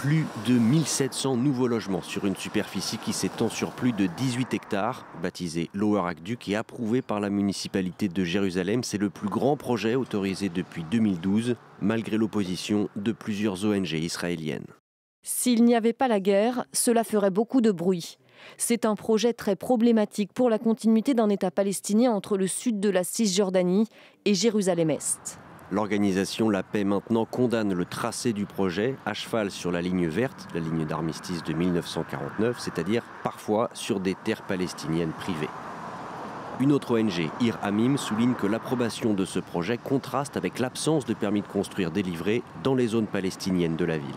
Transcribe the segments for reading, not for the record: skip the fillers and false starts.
Plus de 1700 nouveaux logements sur une superficie qui s'étend sur plus de 18 hectares. Baptisé Lower Aqueduct et approuvé par la municipalité de Jérusalem, c'est le plus grand projet autorisé depuis 2012, malgré l'opposition de plusieurs ONG israéliennes. S'il n'y avait pas la guerre, cela ferait beaucoup de bruit. C'est un projet très problématique pour la continuité d'un État palestinien entre le sud de la Cisjordanie et Jérusalem-Est. L'organisation La Paix Maintenant condamne le tracé du projet à cheval sur la ligne verte, la ligne d'armistice de 1949, c'est-à-dire parfois sur des terres palestiniennes privées. Une autre ONG, Ir Hamim, souligne que l'approbation de ce projet contraste avec l'absence de permis de construire délivrés dans les zones palestiniennes de la ville.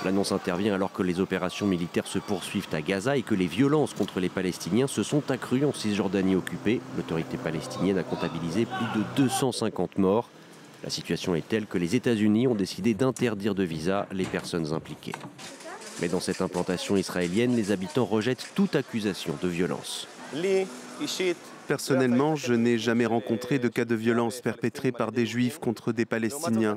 L'annonce intervient alors que les opérations militaires se poursuivent à Gaza et que les violences contre les Palestiniens se sont accrues en Cisjordanie occupée. L'autorité palestinienne a comptabilisé plus de 250 morts. La situation est telle que les États-Unis ont décidé d'interdire de visa les personnes impliquées. Mais dans cette implantation israélienne, les habitants rejettent toute accusation de violence. Personnellement, je n'ai jamais rencontré de cas de violence perpétrés par des Juifs contre des Palestiniens.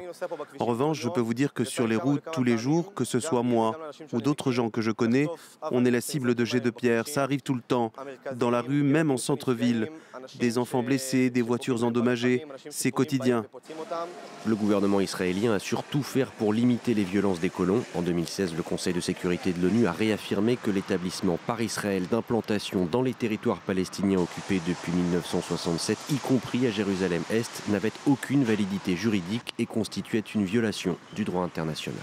En revanche, je peux vous dire que sur les routes, tous les jours, que ce soit moi ou d'autres gens que je connais, on est la cible de jets de pierre. Ça arrive tout le temps, dans la rue, même en centre-ville. Des enfants blessés, des voitures endommagées, c'est quotidien. Le gouvernement israélien a surtout fait pour limiter les violences des colons. En 2016, le Conseil de sécurité de l'ONU a réaffirmé que l'établissement par Israël d'implantation dans les territoires palestiniens occupés depuis 1967, y compris à Jérusalem-Est, n'avait aucune validité juridique et constituait une violation du droit international.